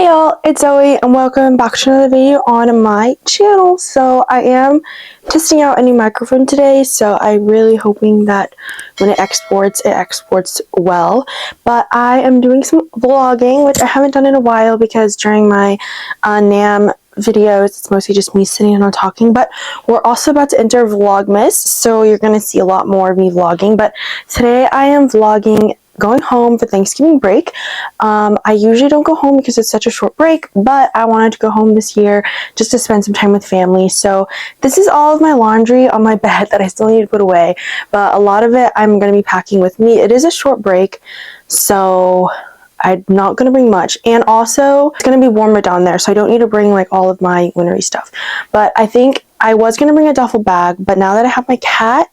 Hey y'all, it's Zoe and welcome back to another video on my channel. So I am testing out a new microphone today, so I'm really hoping that when it exports well. But I am doing some vlogging, which I haven't done in a while because during my NAM videos it's mostly just me sitting and talking. But we're also about to enter Vlogmas, so you're going to see a lot more of me vlogging. But today I am vlogging going home for Thanksgiving break. I usually don't go home because it's such a short break, but I wanted to go home this year just to spend some time with family. So this is all of my laundry on my bed that I still need to put away, but a lot of it I'm going to be packing with me. It is a short break, so I'm not going to bring much, and also it's going to be warmer down there, so I don't need to bring like all of my wintry stuff. But I think I was going to bring a duffel bag, but now that I have my cat,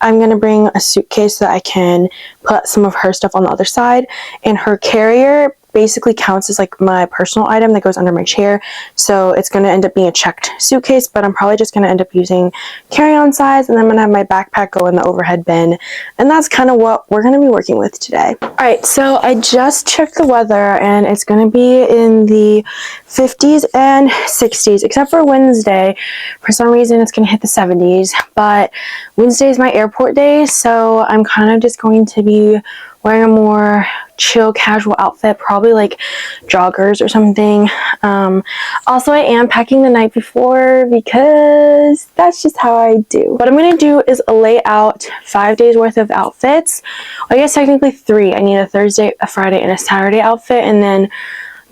I'm going to bring a suitcase so that I can put some of her stuff on the other side, and her carrier basically counts as like my personal item that goes under my chair, so it's going to end up being a checked suitcase, but I'm probably just going to end up using carry-on size, and then I'm going to have my backpack go in the overhead bin, and that's kind of what we're going to be working with today. Alright, so I just checked the weather, and it's going to be in the 50s and 60s, except for Wednesday. For some reason it's going to hit the 70s, but Wednesday is my airport day, so I'm kind of just going to be wearing a more chill casual outfit, probably like joggers or something. Also I am packing the night before because that's just how I do. What I'm going to do is lay out 5 days worth of outfits. I guess technically 3. I need a Thursday, a Friday, and a Saturday outfit, and then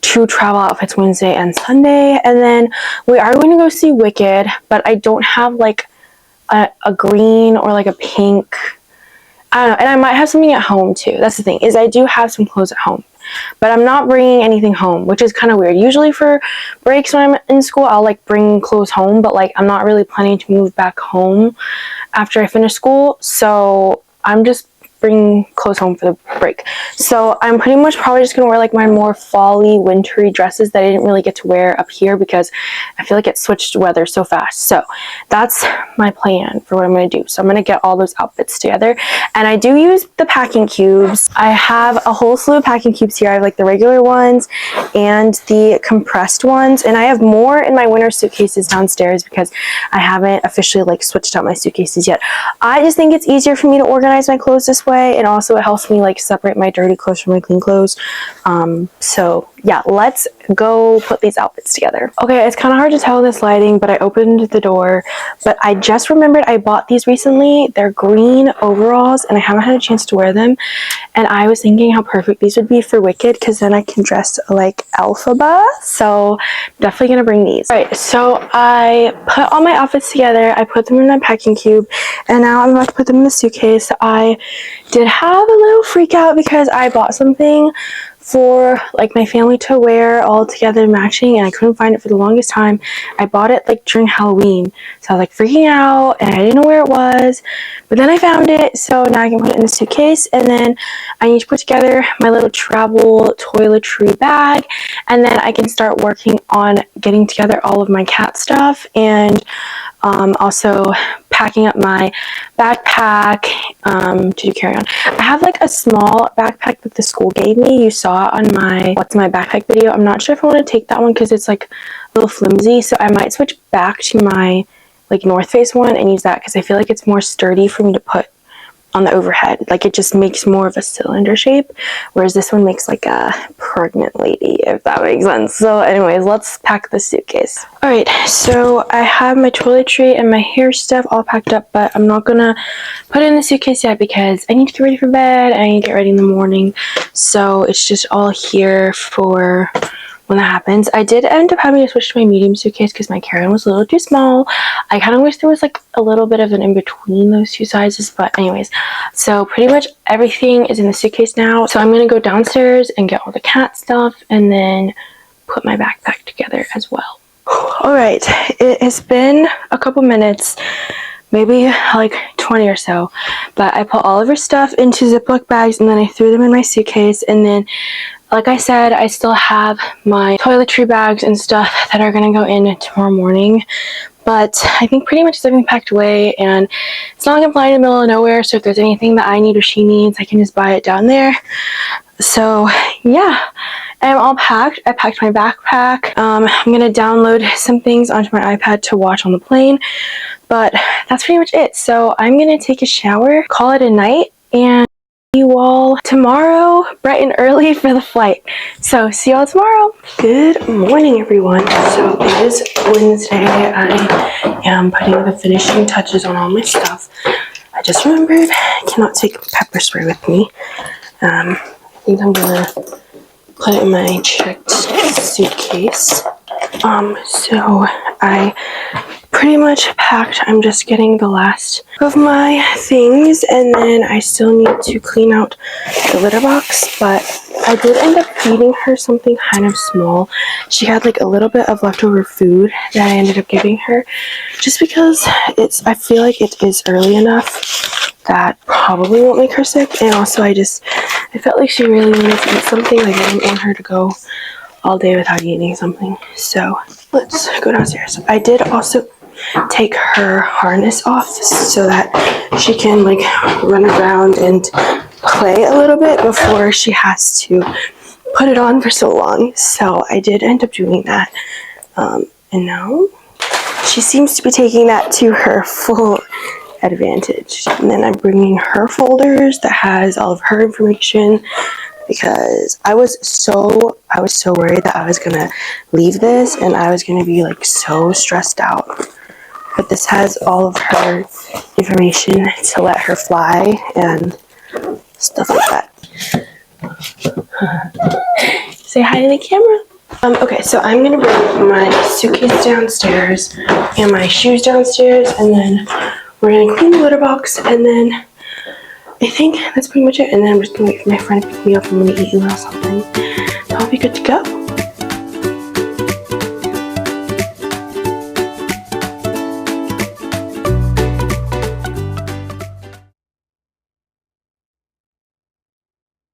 2 travel outfits Wednesday and Sunday. And then we are going to go see Wicked, but I don't have like a green or like a pink, I don't know, and I might have something at home too. That's the thing, is I do have some clothes at home, but I'm not bringing anything home, which is kind of weird. Usually for breaks when I'm in school, I'll like bring clothes home, but like I'm not really planning to move back home after I finish school, so I'm just bring clothes home for the break. So I'm pretty much probably just gonna wear like my more fall-y, wintry dresses that I didn't really get to wear up here because I feel like it switched weather so fast. So that's my plan for what I'm gonna do. So I'm gonna get all those outfits together, and I do use the packing cubes. I have a whole slew of packing cubes here. I have like the regular ones and the compressed ones, and I have more in my winter suitcases downstairs because I haven't officially like switched out my suitcases yet. I just think it's easier for me to organize my clothes this way, and also it helps me like separate my dirty clothes from my clean clothes. So yeah, let's go put these outfits together. Okay, it's kind of hard to tell in this lighting, but I opened the door, but I just remembered I bought these recently. They're green overalls, and I haven't had a chance to wear them, and I was thinking how perfect these would be for Wicked, because then I can dress like Elphaba. So definitely gonna bring these. All right, so I put all my outfits together, I put them in my packing cube, and now I'm about to put them in the suitcase. I did have a little freak out because I bought something for like my family to wear all together matching, and I couldn't find it for the longest time. I bought it like during Halloween, so I was like freaking out and I didn't know where it was, but then I found it, so now I can put it in the suitcase. And then I need to put together my little travel toiletry bag, and then I can start working on getting together all of my cat stuff, and also packing up my backpack to do carry on. I have like a small backpack that the school gave me. You saw it on my what's my backpack video. I'm not sure if I want to take that one because it's like a little flimsy, so I might switch back to my like North Face one and use that because I feel like it's more sturdy for me to put on the overhead. Like it just makes more of a cylinder shape, whereas this one makes like a pregnant lady, if that makes sense. So anyways, let's pack the suitcase. All right, so I have my toiletry and my hair stuff all packed up, but I'm not gonna put it in the suitcase yet because I need to get ready for bed and I need to get ready in the morning, so it's just all here for when that happens. I did end up having to switch to my medium suitcase because my carry-on was a little too small. I kind of wish there was like a little bit of an in-between those two sizes, but anyways, so pretty much everything is in the suitcase now. So I'm going to go downstairs and get all the cat stuff and then put my backpack together as well. Alright, it has been a couple minutes, maybe like 20 or so, but I put all of her stuff into Ziploc bags and then I threw them in my suitcase, and then like I said, I still have my toiletry bags and stuff that are going to go in tomorrow morning. But I think pretty much everything packed away, and it's not like I'm flying in the middle of nowhere, so if there's anything that I need or she needs, I can just buy it down there. So yeah, I am all packed. I packed my backpack. I'm gonna download some things onto my iPad to watch on the plane, but that's pretty much it. So I'm gonna take a shower, call it a night, and see you all tomorrow bright and early for the flight. So see you all tomorrow. Good morning, everyone. So it is Wednesday. I am putting the finishing touches on all my stuff. I just remembered I cannot take pepper spray with me. I think I'm gonna put it in my checked suitcase. So I pretty much packed. I'm just getting the last of my things, and then I still need to clean out the litter box, but I did end up feeding her something kind of small. She had like a little bit of leftover food that I ended up giving her, just because I feel like it is early enough that probably won't make her sick, and also I felt like she really wanted to eat something. Like I didn't want her to go all day without eating something. So let's go downstairs. I did also take her harness off so that she can like run around and play a little bit before she has to put it on for so long. So I did end up doing that. And now she seems to be taking that to her full advantage. And then I'm bringing her folders that has all of her information, because I was so worried that I was gonna leave this and I was gonna be like so stressed out. But this has all of her information to let her fly and stuff like that. Say hi to the camera. Okay, so I'm gonna bring my suitcase downstairs and my shoes downstairs, and then we're gonna clean the litter box, and then I think that's pretty much it. And then I'm just gonna wait for my friend to pick me up. I'm gonna eat a little something. I'll be good to go.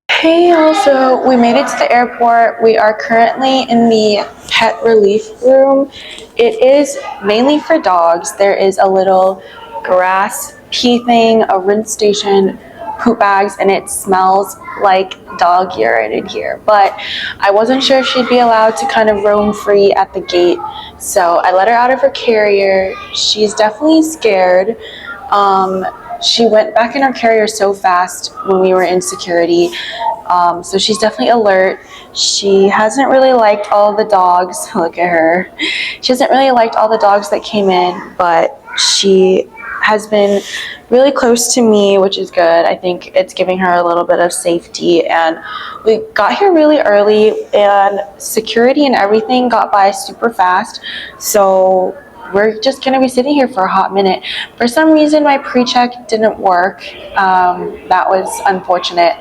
Hey y'all, so we made it to the airport. We are currently in the pet relief room. It is mainly for dogs. There is a little grass pee thing, a rinse station, poop bags, and it smells like dog urine in here. But I wasn't sure if she'd be allowed to kind of roam free at the gate, so I let her out of her carrier. She's definitely scared. She went back in her carrier so fast when we were in security. So she's definitely alert. She hasn't really liked all the dogs. Look at her. She hasn't really liked all the dogs that came in, but she has been really close to me, which is good. I think it's giving her a little bit of safety, and we got here really early, and security and everything got by super fast. So we're just gonna be sitting here for a hot minute. For some reason, my pre-check didn't work. That was unfortunate,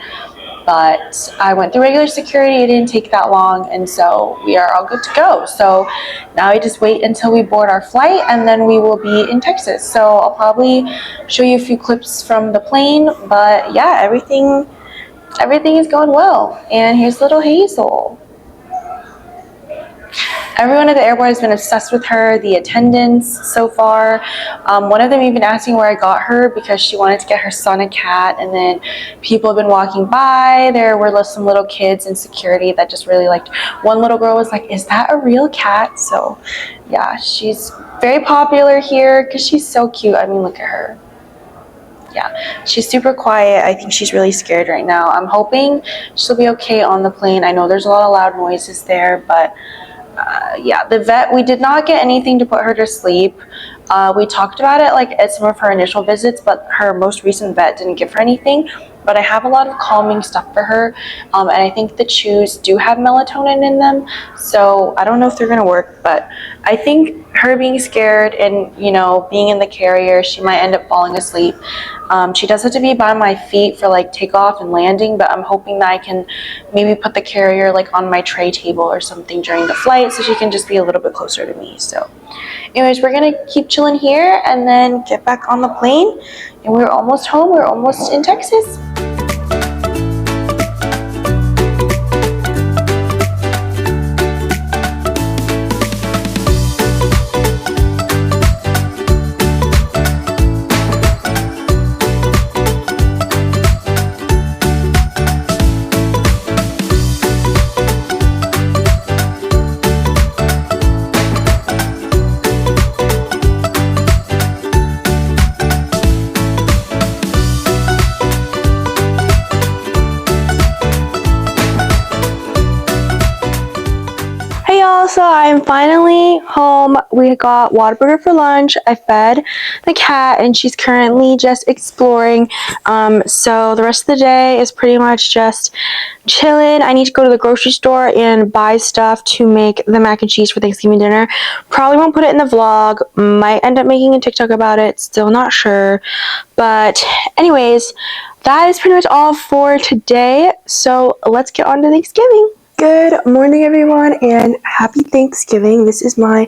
but I went through regular security. It didn't take that long, and so we are all good to go. So now I just wait until we board our flight, and then we will be in Texas. So I'll probably show you a few clips from the plane, but yeah, everything is going well. And here's little Hazel. Everyone at the airport has been obsessed with her, the attendants so far. One of them even asked me where I got her because she wanted to get her son a cat, and then people have been walking by. There were some little kids in security that just really liked. One little girl was like, "Is that a real cat?" So yeah, she's very popular here because she's so cute. I mean, look at her. Yeah, she's super quiet. I think she's really scared right now. I'm hoping she'll be okay on the plane. I know there's a lot of loud noises there, but yeah, the vet, we did not get anything to put her to sleep. We talked about it like at some of her initial visits, but her most recent vet didn't give her anything. But I have a lot of calming stuff for her, and I think the chews do have melatonin in them, so I don't know if they're gonna work, but I think her being scared and, you know, being in the carrier, she might end up falling asleep. She does have to be by my feet for like takeoff and landing, but I'm hoping that I can maybe put the carrier like on my tray table or something during the flight so she can just be a little bit closer to me. So anyways, we're gonna keep chilling here and then get back on the plane, and we're almost home. We're almost in Texas. y'all, so I'm finally home. We got Whataburger for lunch. I fed the cat and she's currently just exploring. So the rest of the day is pretty much just chilling. I need to go to the grocery store and buy stuff to make the mac and cheese for Thanksgiving dinner. Probably won't put it in the vlog. Might end up making a TikTok about it. Still not sure. But anyways, that is pretty much all for today. So let's get on to Thanksgiving. Good morning, everyone, and happy Thanksgiving. This is my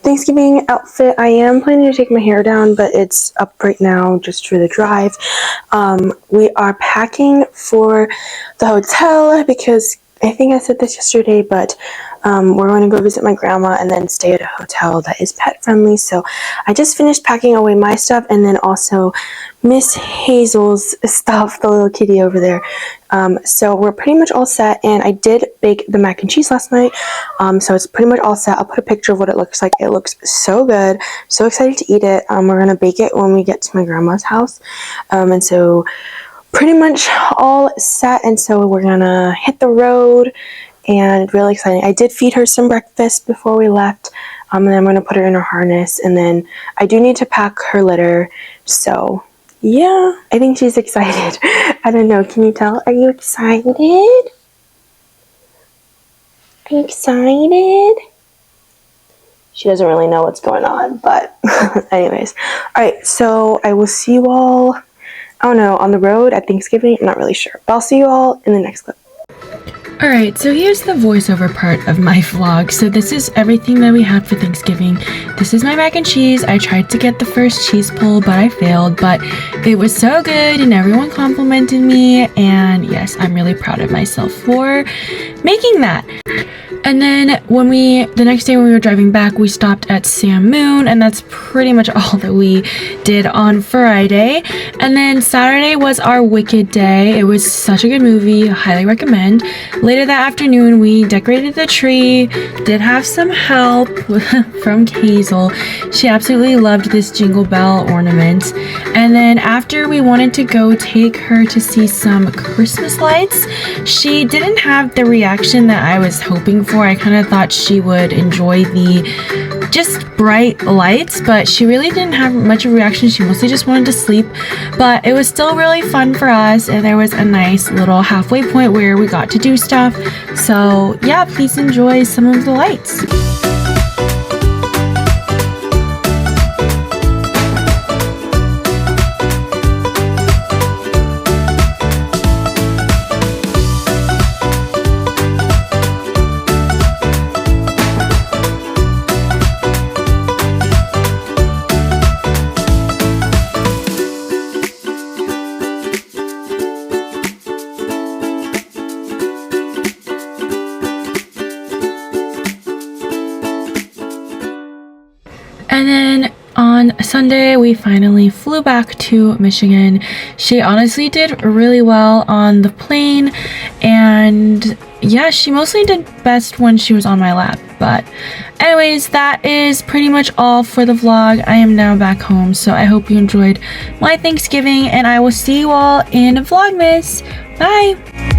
Thanksgiving outfit. I am planning to take my hair down, but it's up right now just for the drive. We are packing for the hotel because I think I said this yesterday, but we're going to go visit my grandma and then stay at a hotel that is pet friendly. So I just finished packing away my stuff and then also Miss Hazel's stuff, the little kitty over there. So we're pretty much all set, and I did bake the mac and cheese last night. So it's pretty much all set. I'll put a picture of what it looks like. It looks so good. So excited to eat it. We're going to bake it when we get to my grandma's house. And so pretty much all set, and so we're gonna hit the road, and really exciting. I did feed her some breakfast before we left, and then I'm gonna put her in her harness, and then I do need to pack her litter. So yeah, I think she's excited. I don't know, can you tell? Are you excited? Are you excited? She doesn't really know what's going on, but anyways. Alright, so I will see you all, I don't know, on the road at Thanksgiving. I'm not really sure, but I'll see you all in the next clip. Alright, so here's the voiceover part of my vlog. So this is everything that we had for Thanksgiving. This is my mac and cheese. I tried to get the first cheese pull, but I failed, but it was so good and everyone complimented me, and yes, I'm really proud of myself for making that. And then the next day when we were driving back, we stopped at Sam Moon, and that's pretty much all that we did on Friday. And then Saturday was our Wicked day. It was such a good movie, highly recommend. Later that afternoon, we decorated the tree, did have some help from Hazel. She absolutely loved this Jingle Bell ornament. And then after, we wanted to go take her to see some Christmas lights. She didn't have the reaction that I was hoping for. I kind of thought she would enjoy the just bright lights, but she really didn't have much of a reaction. She mostly just wanted to sleep, but it was still really fun for us, and there was a nice little halfway point where we got to do stuff. So yeah, please enjoy some of the lights. And then on Sunday, we finally flew back to Michigan. She honestly did really well on the plane, and yeah, she mostly did best when she was on my lap. But anyways, that is pretty much all for the vlog. I am now back home, so I hope you enjoyed my Thanksgiving, and I will see you all in Vlogmas. Bye!